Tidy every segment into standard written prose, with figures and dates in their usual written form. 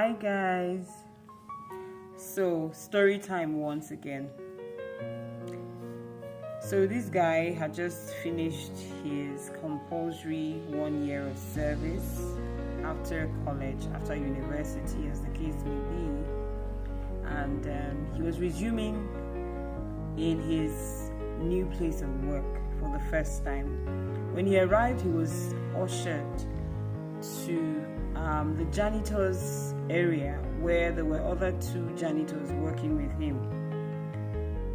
Hi guys. So story time once again. So this guy had just finished his compulsory 1 year of service after college, after university as the case may be, and he was resuming in his new place of work for the first time. When he arrived, he was ushered to the janitor's area where there were other two janitors working with him.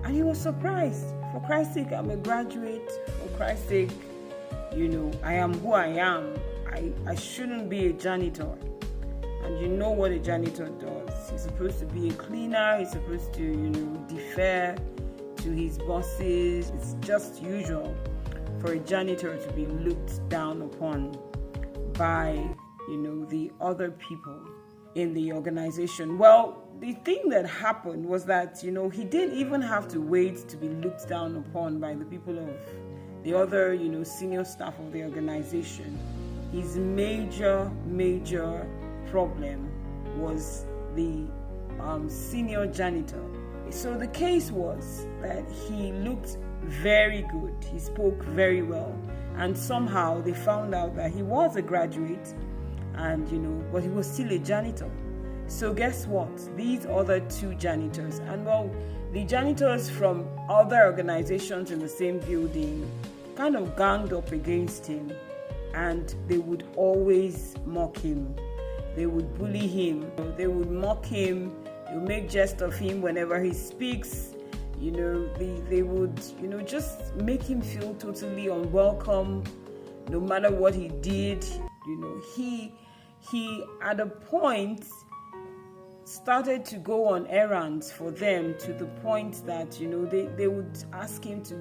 And he was surprised. For Christ's sake, I'm a graduate. For Christ's sake, I am who I am. I shouldn't be a janitor. And you know what a janitor does. He's supposed to be a cleaner. He's supposed to, defer to his bosses. It's just usual for a janitor to be looked down upon by the other people in the organization. Well, the thing that happened was that, he didn't even have to wait to be looked down upon by the people of the other, senior staff of the organization. His major problem was the senior janitor. So the case was that he looked very good. He spoke very well. And somehow they found out that he was a graduate and, but he was still a janitor. So guess what? These other two janitors, and the janitors from other organizations in the same building kind of ganged up against him, and they would always mock him. They would bully him. They would mock him. They would make jest of him whenever he speaks. They would, just make him feel totally unwelcome, no matter what he did. He at a point started to go on errands for them, to the point that, they would ask him to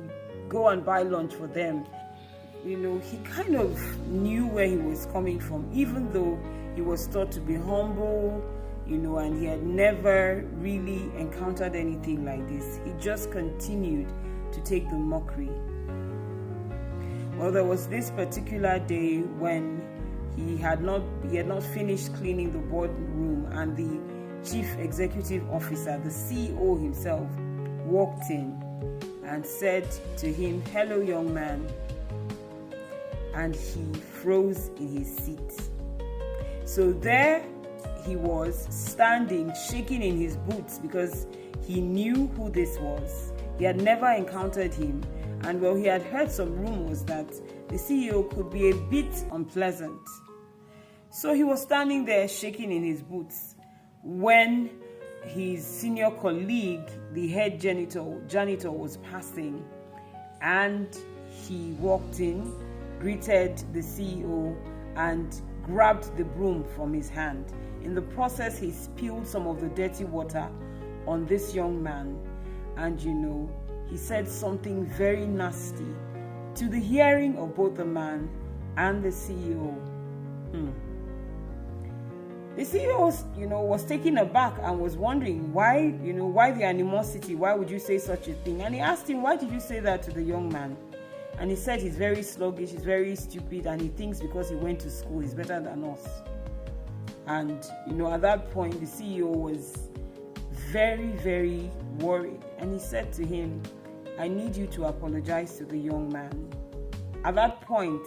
go and buy lunch for them. He kind of knew where he was coming from, even though he was taught to be humble, and he had never really encountered anything like this. He just continued to take the mockery. Well, there was this particular day when he had not finished cleaning the boardroom, and the chief executive officer, the CEO himself, walked in and said to him, "Hello, young man." And he froze in his seat. So there he was, standing, shaking in his boots, because he knew who this was. He had never encountered him, and he had heard some rumors that the CEO could be a bit unpleasant. So he was standing there shaking in his boots when his senior colleague, the head janitor was passing, and he walked in, greeted the CEO, and grabbed the broom from his hand. In the process, he spilled some of the dirty water on this young man, and he said something very nasty to the hearing of both the man and the CEO. The CEO was taken aback and was wondering why the animosity, why would you say such a thing? And he asked him, "Why did you say that to the young man?" And he said he's very sluggish, he's very stupid, and he thinks because he went to school he's better than us. And at that point the CEO was very, very worried, and he said to him, "I need you to apologize to the young man." At that point,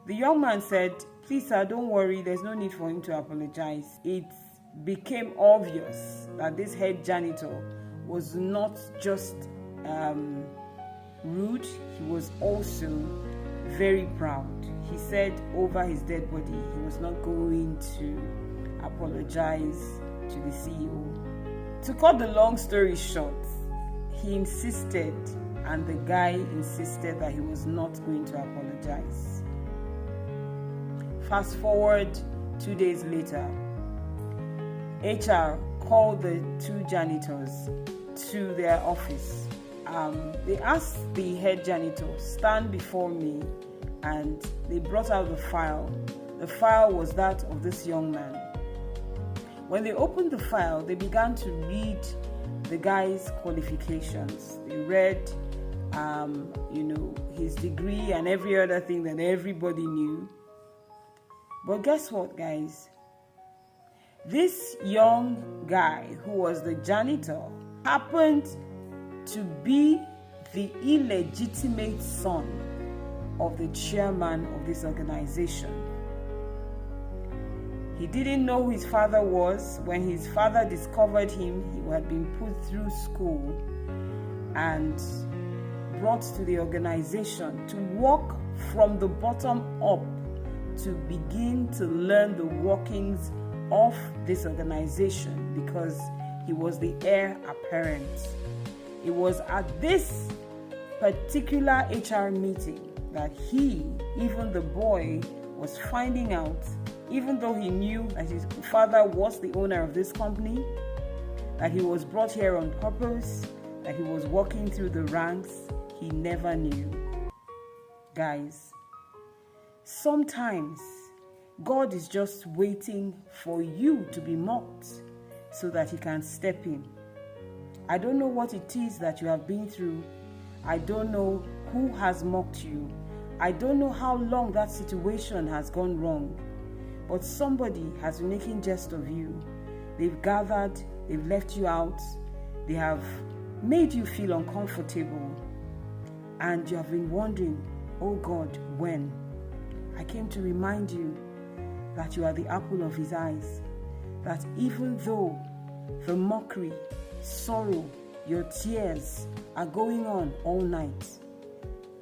the young man said, "Please sir, don't worry, there's no need for him to apologize." It became obvious that this head janitor was not just rude, he was also very proud. He said over his dead body he was not going to apologize to the CEO. To cut the long story short, he insisted, and the guy insisted that he was not going to apologize. Fast forward 2 days later, HR called the two janitors to their office. They asked the head janitor, "Stand before me," and they brought out the file. The file was that of this young man. When they opened the file, they began to read the guy's qualifications. They read, his degree and every other thing that everybody knew. But guess what, guys? This young guy who was the janitor happened to be the illegitimate son of the chairman of this organization. He didn't know who his father was. When his father discovered him, he had been put through school and brought to the organization to work from the bottom up to begin to learn the workings of this organization, because he was the heir apparent. It was at this particular HR meeting that he, even the boy, was finding out, even though he knew that his father was the owner of this company, that he was brought here on purpose, that he was walking through the ranks, he never knew. Guys, sometimes God is just waiting for you to be mocked so that he can step in. I don't know what it is that you have been through. I don't know who has mocked you. I don't know how long that situation has gone wrong. But somebody has been making jest of you. They've gathered, they've left you out, they have made you feel uncomfortable. And you have been wondering, oh God, when? I came to remind you that you are the apple of his eyes. That even though the mockery, sorrow, your tears are going on all night,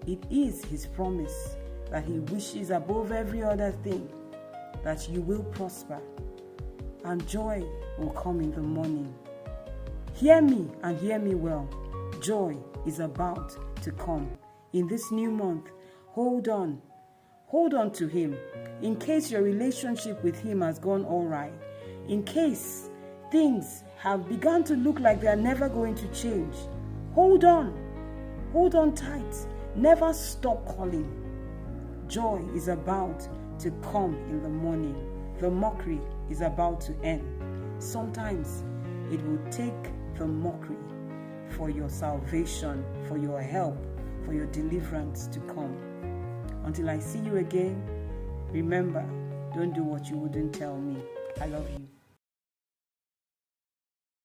it is his promise that he wishes above every other thing that you will prosper and joy will come in the morning. Hear me and hear me well. Joy is about to come in this new month. Hold on to him. In case your relationship with him has gone all right, in case things have begun to look like they are never going to change, hold on tight. Never stop calling. Joy is about to come in the morning. The mockery is about to end. Sometimes it will take the mockery for your salvation, for your help, for your deliverance to come. Until I see you again, remember, don't do what you wouldn't tell me. I love you.